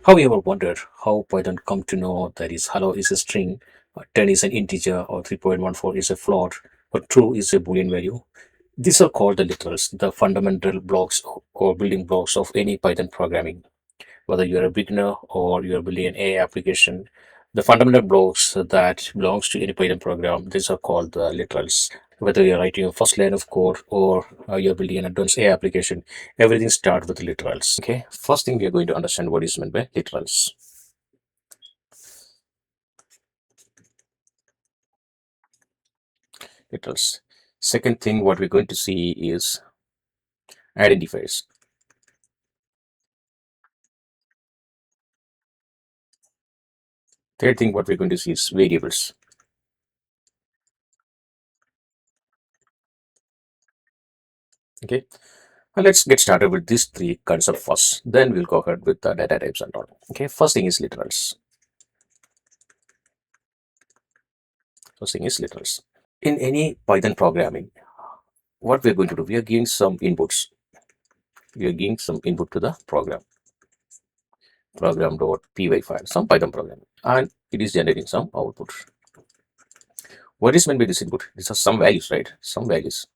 Have you ever wondered how Python come to know that is hello is a string, 10 is an integer, or 3.14 is a float, or true is a Boolean value? These are called the literals, the fundamental blocks or building blocks of any Python programming. Whether you're a beginner or you're building an AI application, the fundamental blocks that belongs to any Python program, these are called the literals. Whether you're writing your first line of code or you're building an advanced AI application, everything starts with literals. Okay, first thing we are going to understand what is meant by literals. Literals. Second thing, what we're going to see is identifiers. Third thing, what we're going to see is variables. Okay, well, let's get started with these three concepts first. Then we'll go ahead with the data types and all. Okay, first thing is literals. First thing is literals. In any Python programming, what we're going to do, we are giving some inputs. We are giving some input to the program.py file, some Python program, and it is generating some output. What is meant by this input? These are some values, right? Some values.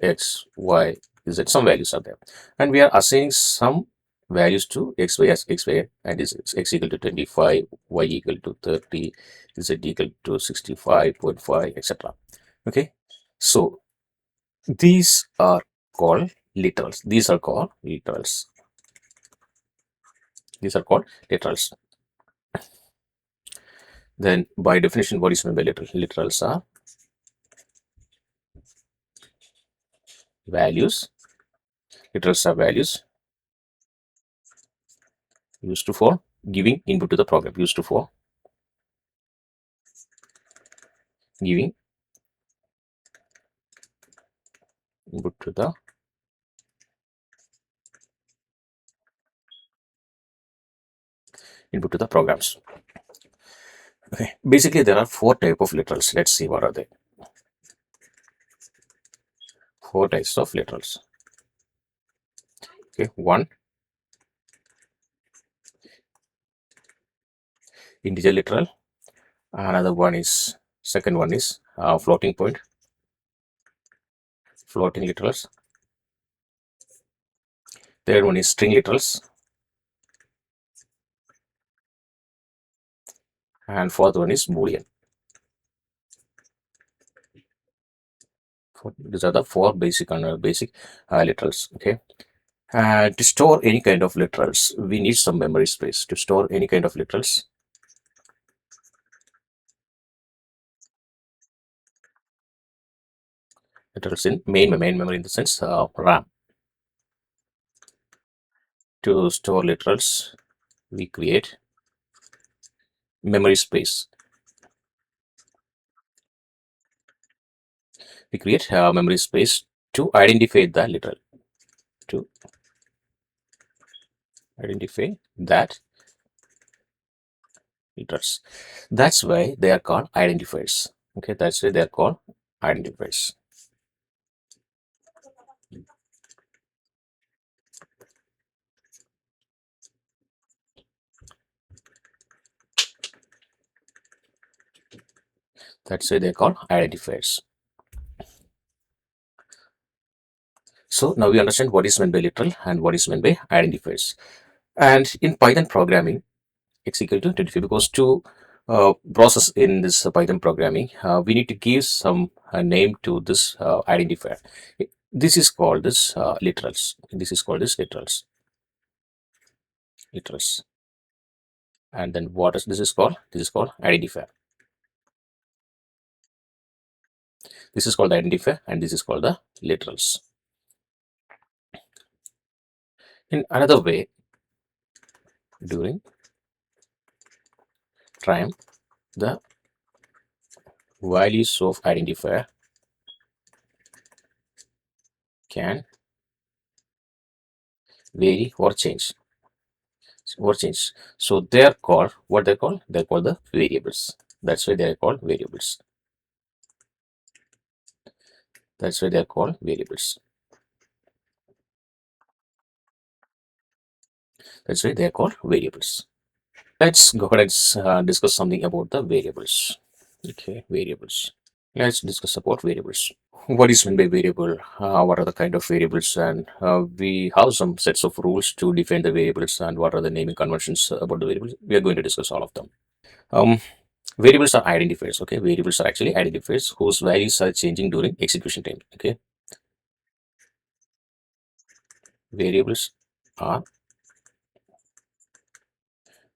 X, Y, Z, some values are there. And we are assigning some values to X, Y as X, Y, and is X equal to 25, Y equal to 30, Z equal to 65.5, etc. Okay. So these are called literals. These are called literals. These are called literals. Then by definition, what is meant by literal? Literals are values. Literals are values used to for giving input to the program, used to for giving input to the programs. Okay, basically there are four type of literals. Let's see what are they. Four types of literals. Okay, one, integer literal. Another one is, second one is floating point, floating literals. Third one is string literals, and fourth one is Boolean. These are the four basic literals. Okay, to store any kind of literals, we need some memory space. To store any kind of literals, literals in main memory, in the sense RAM. To store literals, we create memory space. We create memory space to identify the literal. To identify that literals. That's why they are called identifiers. Okay, that's why they are called identifiers. That's why they are called identifiers. So now we understand what is meant by literal and what is meant by identifiers. And in Python programming, x equal to 25, because to process in this Python programming, we need to give some name to this identifier. This is called this literals. This is called this literals. And then what is this is called? This is called identifier. This is called the identifier, and this is called the literals. In another way, during time, the values of identifier can vary or change. So they are called, what they're called? They're called the variables. That's why they are called variables. That's why they are called variables. That's why they are called variables. Let's go ahead and discuss something about the variables. Okay, variables. Let's discuss about variables. What is meant by variable? What are the kind of variables? And we have some sets of rules to define the variables and what are the naming conventions about the variables. We are going to discuss all of them. Um, Variables are identifiers. Okay, variables are actually identifiers whose values are changing during execution time. Okay, variables are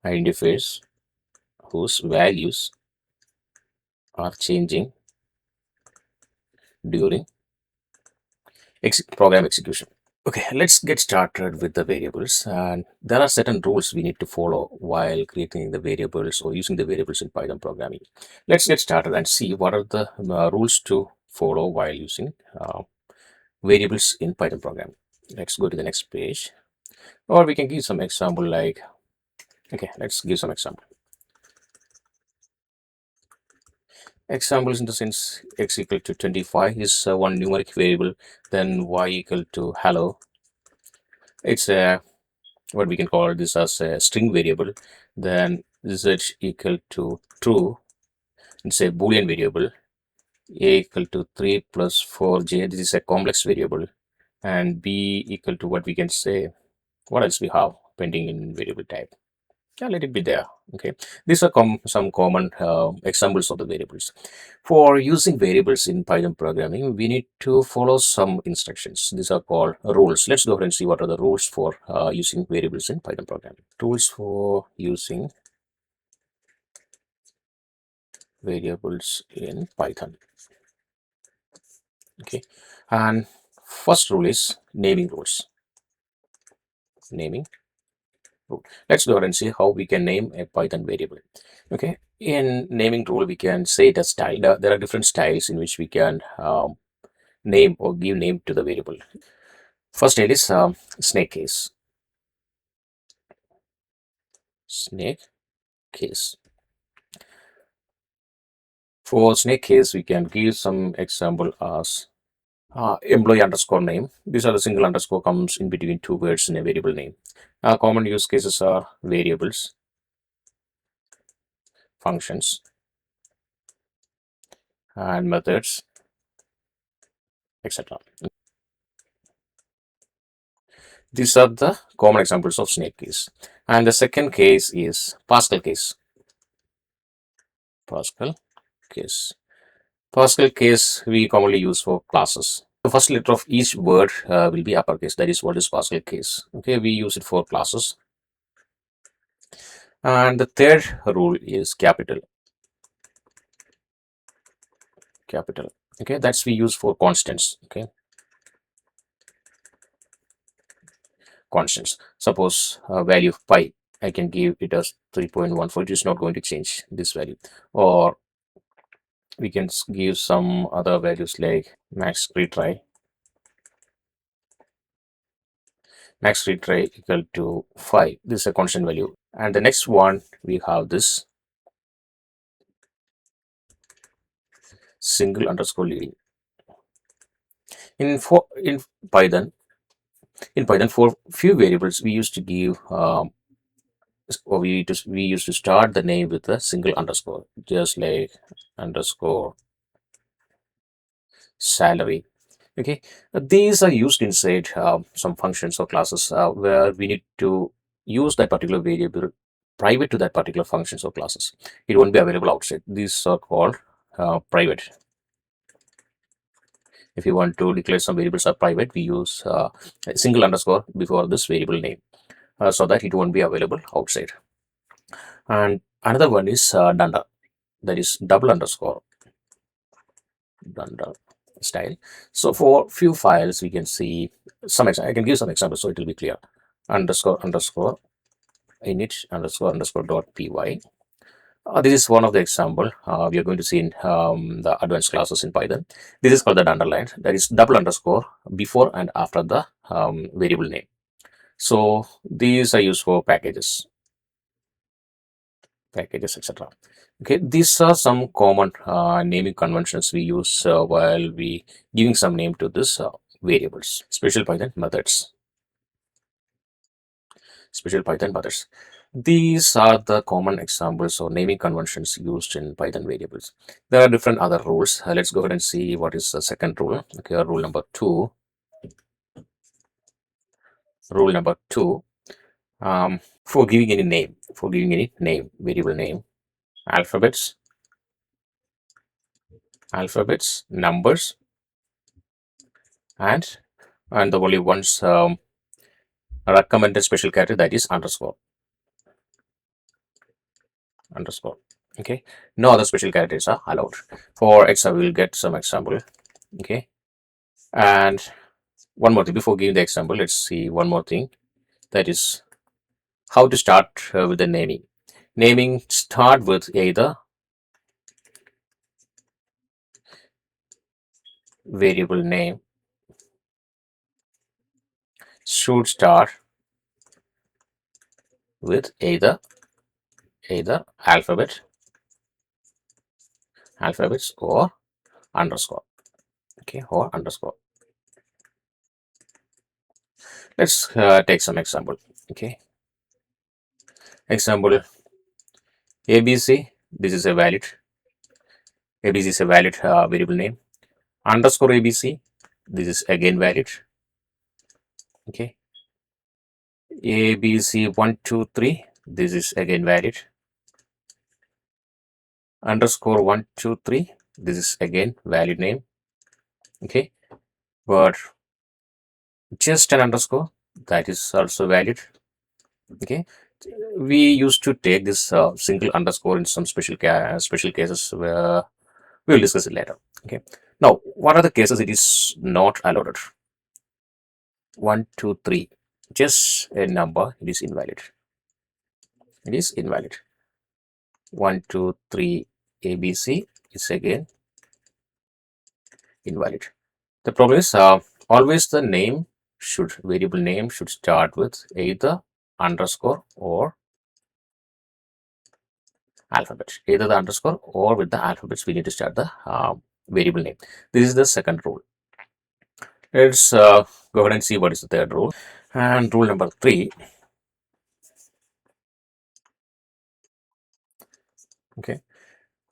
identifiers whose values are changing during program execution. Okay, let's get started with the variables. And there are certain rules we need to follow while creating the variables or using the variables in Python programming. Let's get started and see what are the rules to follow while using variables in Python programming. Let's go to the next page, or we can give some example like, okay, let's give some example. Examples in the sense x equal to 25 is one numeric variable, then y equal to hello. It's a what we can call this as a string variable. Then z equal to true. It's a Boolean variable. A equal to 3 plus 4j. This is a complex variable. And b equal to what we can say. What else we have pending in variable type? Yeah, let it be there. Okay, these are some common examples of the variables. For using variables in Python programming, we need to follow some instructions. These are called rules. Let's go ahead and see what are the rules for using variables in Python programming. Rules for using variables in Python. Okay, and first rule is naming rules. Naming. Let's go ahead and see how we can name a Python variable. Okay, in naming rule, we can say the style. There are different styles in which we can name or give name to the variable. First style is snake case. Snake case. For snake case, we can give some example as employee underscore name. These are the single underscore comes in between two words in a variable name. Common use cases are variables, functions, and methods, etc. These are the common examples of snake case. And the second case is Pascal case. Pascal case. Pascal case we commonly use for classes. The first letter of each word will be uppercase. That is what is Pascal case. Okay, we use it for classes. And the third rule is capital. Capital. Okay, that's we use for constants. Okay, constants. Suppose value of pi, I can give it as 3.14. It is not going to change this value. Or we can give some other values like max retry. Max retry equal to 5. This is a constant value. And the next one we have this single underscore leading. In Python, for few variables we used to give or we used to start the name with a single underscore, just like underscore salary. Okay, these are used inside some functions or classes where we need to use that particular variable private to that particular functions or classes. It won't be available outside. These are called private. If you want to declare some variables are private, we use a single underscore before this variable name so that it won't be available outside. And another one is dunder, that is double underscore dunder style. So for few files, we can see some. I can give some examples so it will be clear. Underscore underscore init underscore underscore dot py. This is one of the example we are going to see in the advanced classes in Python. This is called the underline. That is double underscore before and after the variable name. So these are used for packages, etc. Okay, these are some common naming conventions we use while we giving some name to this variables. Special Python methods. special Python methods. These are the common examples or naming conventions used in Python variables. There are different other rules. Let's go ahead and see what is the second rule. Okay, rule number two. Rule number two. For giving any name, variable name, alphabets, numbers, and the only one's recommended special character, that is underscore. Okay, no other special characters are allowed. For example, we'll get some example. Okay, and one more thing before giving the example, let's see one more thing, that is how to start with the naming start with either variable name should start with either alphabets or underscore. Okay, or underscore. Let's take some example. Okay, example ABC. This is a valid ABC is a valid variable name. Underscore ABC. This is again valid. Okay, ABC123. This is again valid. Underscore 123. This is again valid name. Okay, but just an underscore, that is also valid. Okay, we used to take this single underscore in some special cases where we will discuss it later. Okay, now what are the cases it is not allowed? 123, just a number, it is invalid. 123 ABC is again invalid. The problem is always the variable name should start with either underscore or alphabet. Either the underscore or with the alphabets, we need to start the variable name. This is the second rule. Let's go ahead and see what is the third rule. And rule number three. Okay.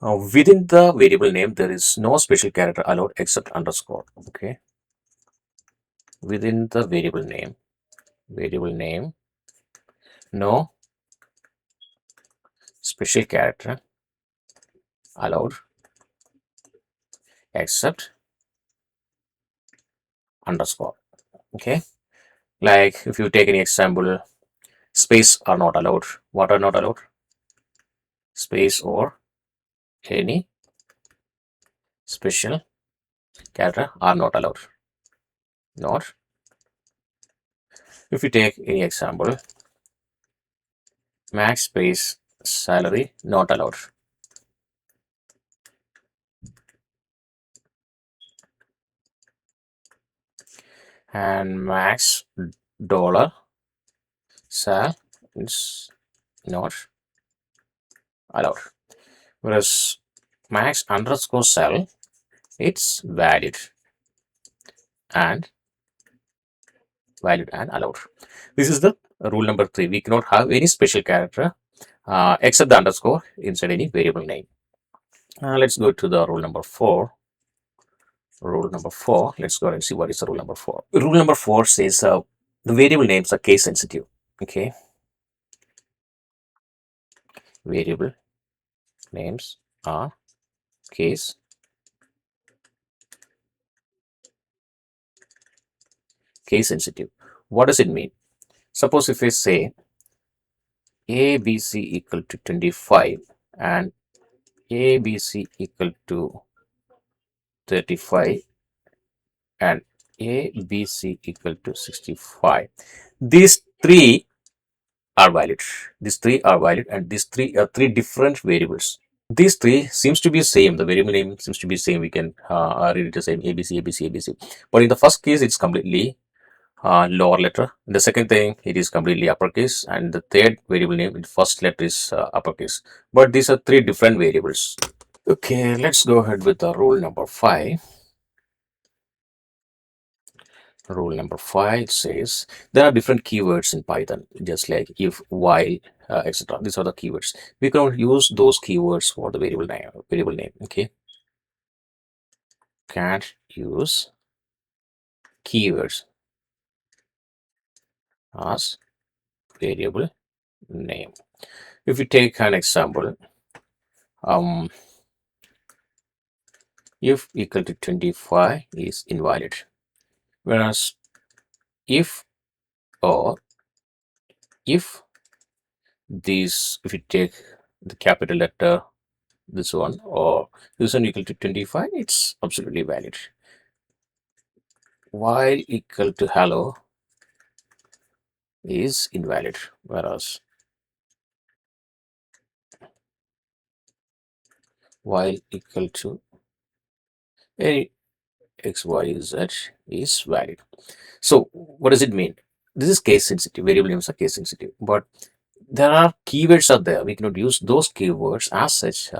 Within the variable name, there is no special character allowed except underscore. Okay. Within the variable name, no special character allowed except underscore. Okay, like if you take any example, space are not allowed. What are not allowed? Space or any special character are not allowed. Not. If you take any example, max space salary not allowed. And max dollar sal is not allowed. Whereas max underscore sal, it's valid and allowed. This is the rule number three. We cannot have any special character except the underscore inside any variable name. Let's go to the rule number four. Let's go ahead and see what is the rule number four. Rule number four says the variable names are case sensitive. Okay, variable names are case sensitive. What does it mean? Suppose if I say ABC equal to 25 and ABC equal to 35 and ABC equal to 65. These three are valid. And these three are three different variables. These three seems to be same. The variable name seems to be same. We can read it the same, ABC, ABC, ABC. But in the first case, it's completely lower letter. In the second thing, it is completely uppercase. And the third variable name in first letter is uppercase. But these are three different variables. Okay, let's go ahead with the rule number 5. Rule number 5 says there are different keywords in Python, just like if, while, etc. These are the keywords. We can use those keywords for the variable name. Variable name. Okay, can't use keywords as variable name. If we take an example, um, if equal to 25 is invalid, whereas if or if these, if you take the capital letter, this one or this one equal to 25, it's absolutely valid. While equal to hello is invalid, whereas while equal to any x, y, z is valid. So what does it mean? This is case sensitive. Variable names are case sensitive, but there are keywords out there. We cannot use those keywords as such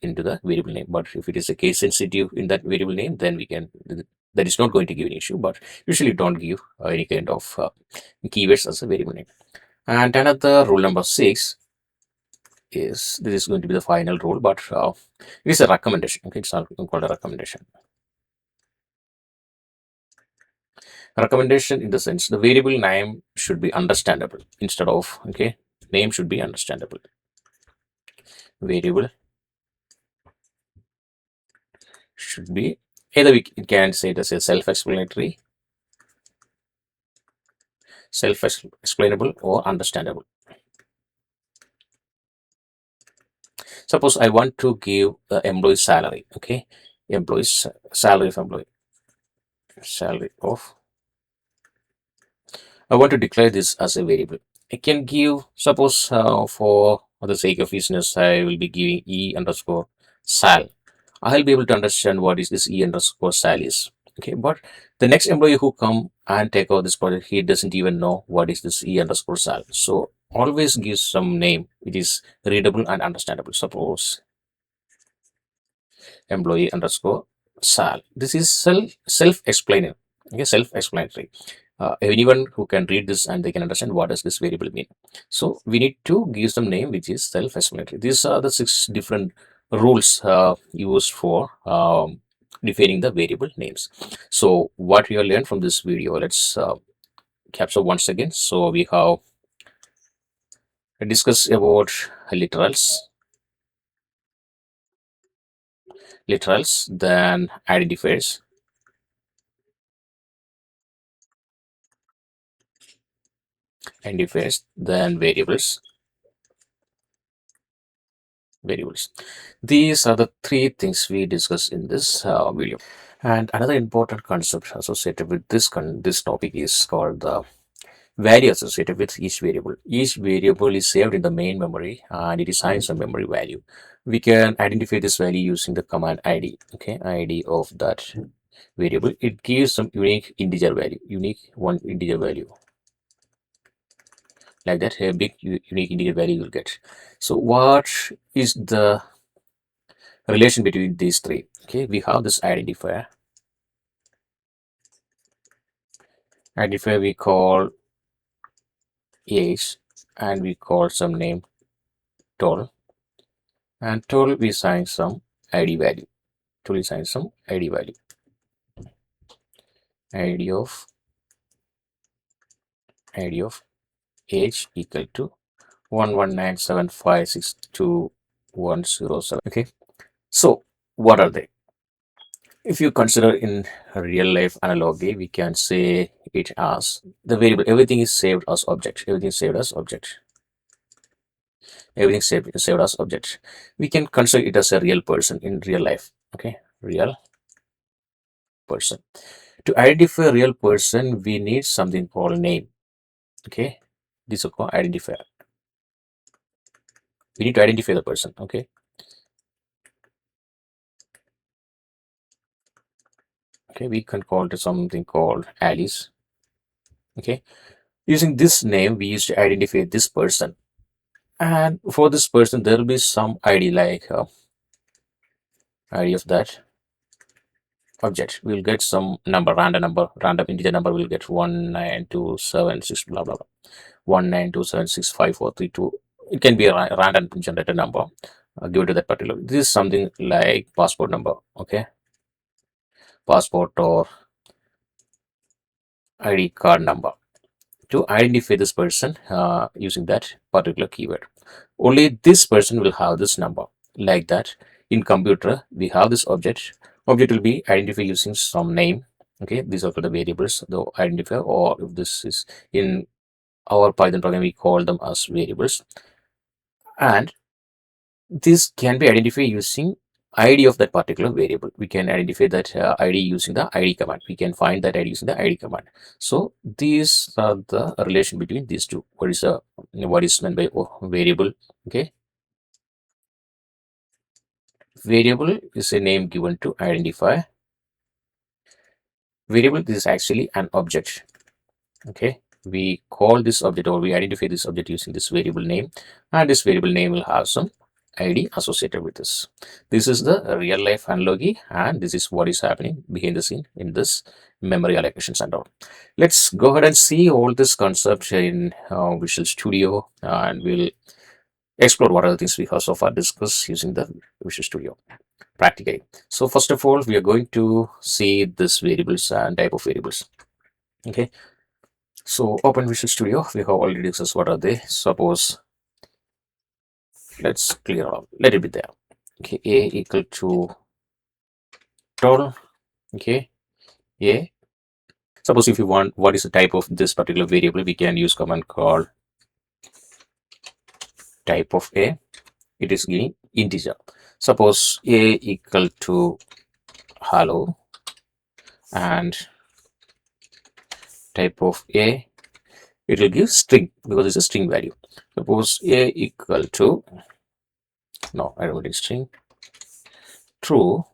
into the variable name. But if it is a case sensitive in that variable name, then we can. That is not going to give an issue. But usually don't give any kind of keywords as a variable name. And another rule number 6 is, this is going to be the final rule, but it is a recommendation. Okay, it's not called a recommendation. Recommendation in the sense the variable name should be understandable instead of, okay, name should be understandable. Variable should be either we can say it as a self-explanatory, self-explainable, or understandable. Suppose I want to give the employee salary. Okay, employee's salary of employee, salary of, I want to declare this as a variable. I can give, suppose for the sake of business, I will be giving e underscore sal. I'll be able to understand what is this e underscore sal is. Okay, but the next employee who come and take over this project, he doesn't even know what is this e underscore sal. So always give some name which is readable and understandable. Suppose employee underscore sal. This is self-explaining. Okay, self-explanatory. Anyone who can read this and they can understand what does this variable mean. So we need to give some name which is self-explanatory. These are the 6 different rules used for defining the variable names. So what we have learned from this video, let's capture once again. So we have discussed about literals, then identifiers, then variables. These are the 3 things we discussed in this video. And another important concept associated with this topic is called the value associated with each variable. Each variable is saved in the main memory and it assigns a memory value. We can identify this value using the command id. Okay, id of that variable. It gives some unique integer value, one integer value. Like that, a big unique integer value you'll get. So what is the relation between these 3? Okay, we have this identifier we call age, and we call some name total, and total we assign some id value. Total assign some id value, id of age equal to 119756210. Okay, so what are they? If you consider in real life analogy, we can say it as the variable. Everything is saved as object. Everything is saved as object. Everything saved as object. We can consider it as a real person in real life. Okay, real person. To identify a real person, we need something called name. Okay, this is called identifier. We need to identify the person. Okay, we can call it something called Alice. Okay, using this name, we used to identify this person. And for this person, there will be some ID like ID of that object, we'll get some number, random integer number. We'll get 19276 blah blah blah, 192765432. It can be a random generated number given to that particular. This is something like passport number, okay, passport or ID card number, to identify this person using that particular keyword. Only this person will have this number. Like that, in computer we have this object will be identified using some name. Okay, these are the variables, the identifier, or if this is in our Python program, we call them as variables. And this can be identified using ID of that particular variable. We can identify that ID using the ID command. We can find that ID using the ID command. So these are the relation between these two. What is meant by variable? Okay, variable is a name given to identify. Variable is actually an object. Okay, we call this object, or we identify this object using this variable name, and this variable name will have some ID associated with this. This is the real life analogy, and this is what is happening behind the scene in this memory allocations and all. Let's go ahead and see all this concept in Visual Studio, and we'll explore what are the things we have so far discussed using the Visual Studio practically. So first of all, we are going to see this variables and type of variables. Okay, so open Visual Studio. We have already discussed what are they. Suppose let's clear all. Let it be there. Okay, a equal to total. Okay, a. Suppose if you want what is the type of this particular variable, we can use command called type of a. It is giving integer. Suppose a equal to hello, and type of a, it will give string because it's a string value. Suppose a equal to, no, I don't want string, true,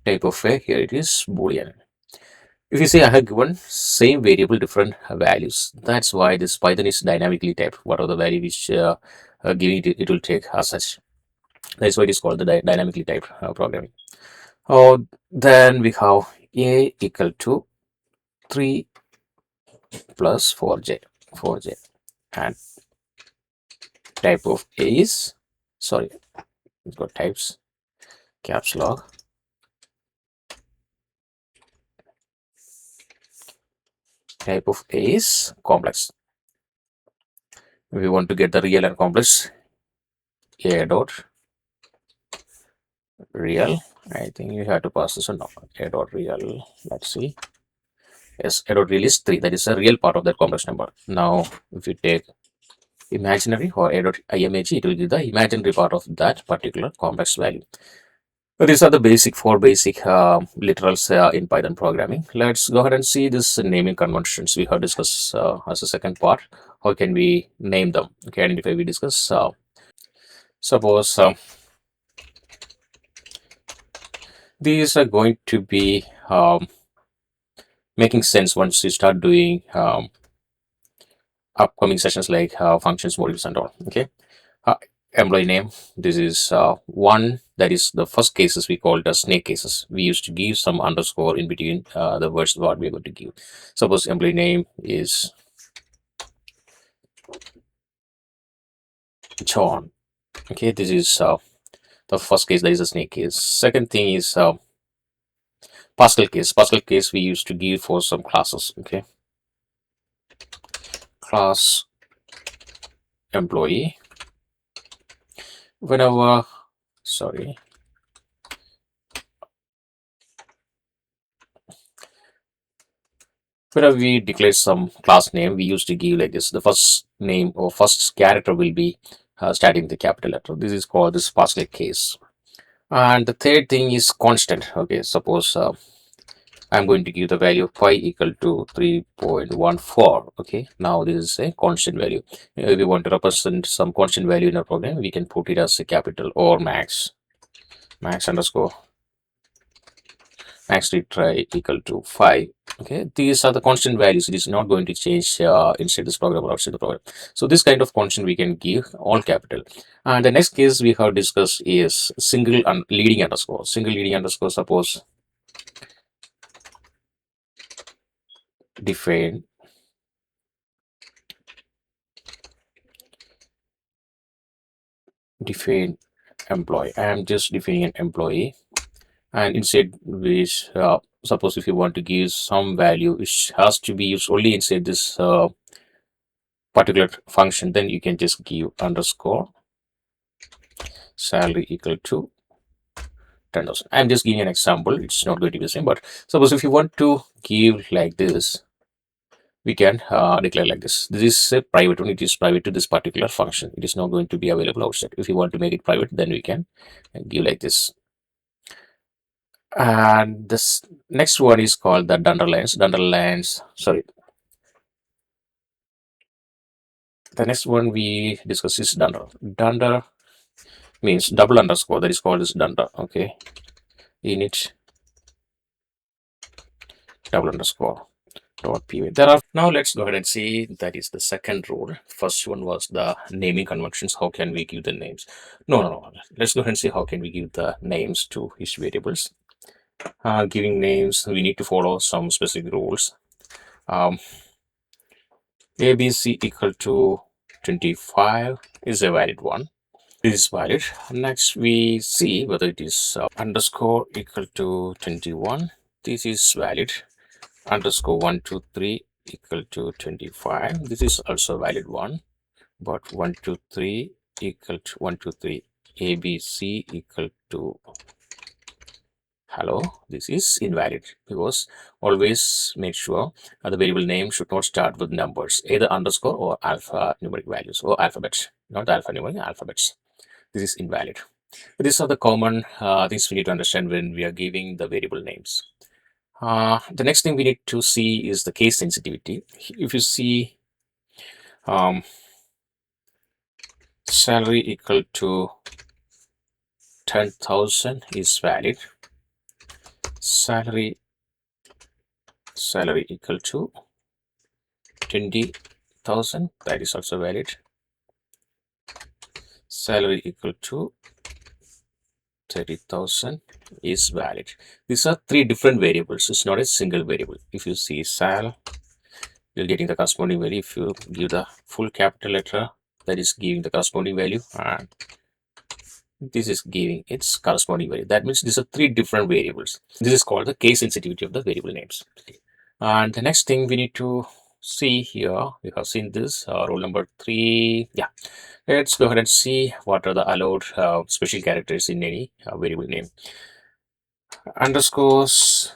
type of a, here it is Boolean. If you say I have given same variable different values, that's why this Python is dynamically typed. What are the value which giving it will take as such. That's why it is called the dynamically typed programming. Then we have a equal to 3 plus 4j, and type of a is, sorry, we've got types, caps lock, type of a is complex. We want to get the real and complex, a dot real. I think you have to pass this one. No, a dot real. Let's see. Yes, a dot real is 3. That is a real part of that complex number. Now, if you take imaginary or a dot imag, it will give the imaginary part of that particular complex value. So these are the four basic literals in Python programming. Let's go ahead and see this naming conventions we have discussed as a second part. How can we name them? Okay, identify we discuss. Suppose these are going to be making sense once you start doing upcoming sessions like functions, modules, and all. Okay, employee name. This is one, that is the first cases we called as snake cases. We used to give some underscore in between the words what we are going to give. Suppose employee name is John. Okay, this is the first case, that is a snake case. Second thing is Pascal case. Pascal case we used to give for some classes. Okay, class employee. Whenever, sorry, whenever we declare some class name, we used to give like this. The first name or first character will be starting with the capital letter. This is called this Pascal case. And the third thing is constant. Okay, suppose I'm going to give the value of pi equal to 3.14. Okay, now this is a constant value. If we want to represent some constant value in our program, we can put it as a capital or max underscore max retry equal to 5. Okay, these are the constant values. It is not going to change inside this program or outside the program. So this kind of constant we can give all capital. And the next case we have discussed is single leading underscore. Single leading underscore, suppose define define employee. I am just defining an employee, and instead which suppose if you want to give some value, it has to be used only inside this particular function, then you can just give underscore salary equal to 10,000. I'm just giving an example, it's not going to be the same, but suppose if you want to give like this, we can declare like this. This is a private one, it is private to this particular function, it is not going to be available outside. If you want to make it private, then we can give like this. And this next one is called the dunderlines. Sorry, the next one we discuss is dunder means double underscore, that is called as dunder. Okay, init double underscore dot py. There are now let's go ahead and see that is the second rule. First one was the naming conventions. How can we give the names? No. Let's go ahead and see how can we give the names to each variables. Giving names, we need to follow some specific rules. ABC equal to 25 is a valid one. This is valid. Next, we see whether it is underscore equal to 21. This is valid. Underscore 123 equal to 25. This is also valid one. But 123 equal to 123 ABC equal to hello, this is invalid, because always make sure the variable name should not start with numbers, either underscore or alphanumeric values or alphabets, not alphanumeric, alphabets. This is invalid. These are the common things we need to understand when we are giving the variable names. The next thing we need to see is the case sensitivity. If you see salary equal to 10,000 is valid. Salary equal to 20,000, that is also valid. Salary equal to 30,000 is valid. These are three different variables. It's not a single variable. If you see sal, you're getting the corresponding value. If you give the full capital letter, that is giving the corresponding value, and this is giving its corresponding value. That means these are three different variables. This is called the case sensitivity of the variable names. And the next thing we need to see here, we have seen this rule number 3. Yeah, let's go ahead and see what are the allowed special characters in any variable name. Underscores,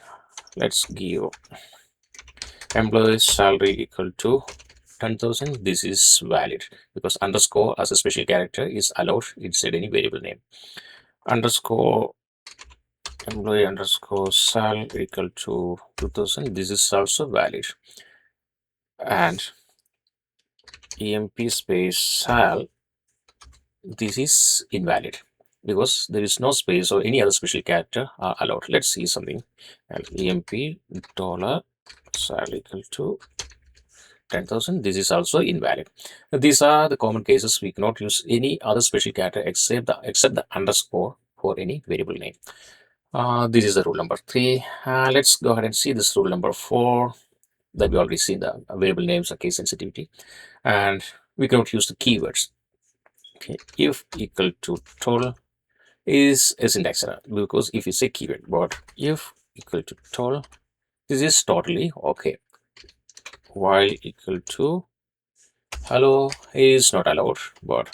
let's give employee's salary equal to 10,000. This is valid because underscore as a special character is allowed inside any variable name. Underscore employee underscore sal equal to 2,000. This is also valid. And emp space sal, this is invalid because there is no space or any other special character are allowed. Let's see something. Emp dollar sal equal to 10,000. This is also invalid. These are the common cases. We cannot use any other special character except the underscore for any variable name. This is the rule number 3. Let's go ahead and see this rule number 4, that we already see the variable names are case sensitivity, and we cannot use the keywords. Okay, if equal to total is a syntax error, because if you say keyword, but if equal to total, this is totally okay. While equal to hello is not allowed, but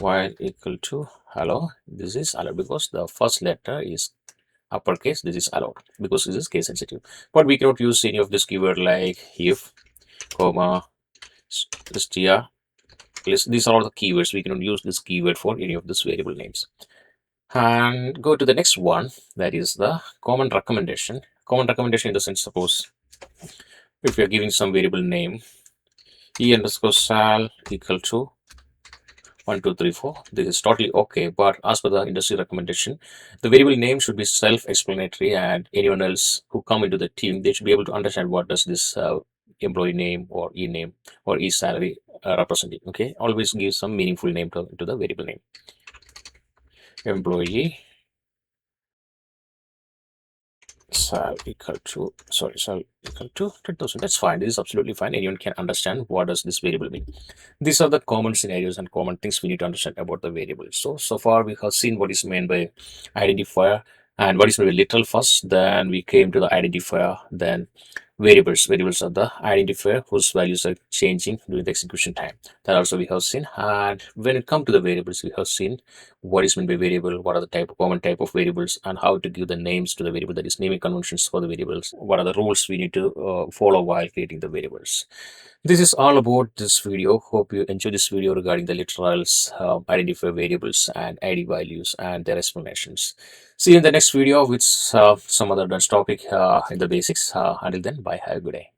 while equal to hello, this is allowed because the first letter is uppercase. This is allowed because this is case sensitive. But we cannot use any of this keyword like if, comma, str. These are all the keywords. We cannot use this keyword for any of these variable names. And go to the next one, that is the common recommendation. Common recommendation in the sense, suppose if we are giving some variable name, e underscore sal equal to 1, 2, 3, 4. This is totally okay, but as per the industry recommendation, the variable name should be self-explanatory, and anyone else who come into the team, they should be able to understand what does this employee name or e-name or e-salary representing. Okay, always give some meaningful name to the variable name. Employee Sal equal to, sorry, sal equal to 10,000. That's fine. This is absolutely fine. Anyone can understand what does this variable mean. These are the common scenarios and common things we need to understand about the variables. So far we have seen what is meant by identifier and what is meant by literal first. Then we came to the identifier. Then variables. Variables are the identifier whose values are changing during the execution time. That also we have seen. And when it comes to the variables, we have seen what is meant by variable, what are the common type of variables, and how to give the names to the variable, that is naming conventions for the variables, what are the rules we need to follow while creating the variables. This is all about this video. Hope you enjoy this video regarding the literals, identify variables and id values and their explanations. See you in the next video with some other advanced topic in the basics. Until then, bye, have a good day.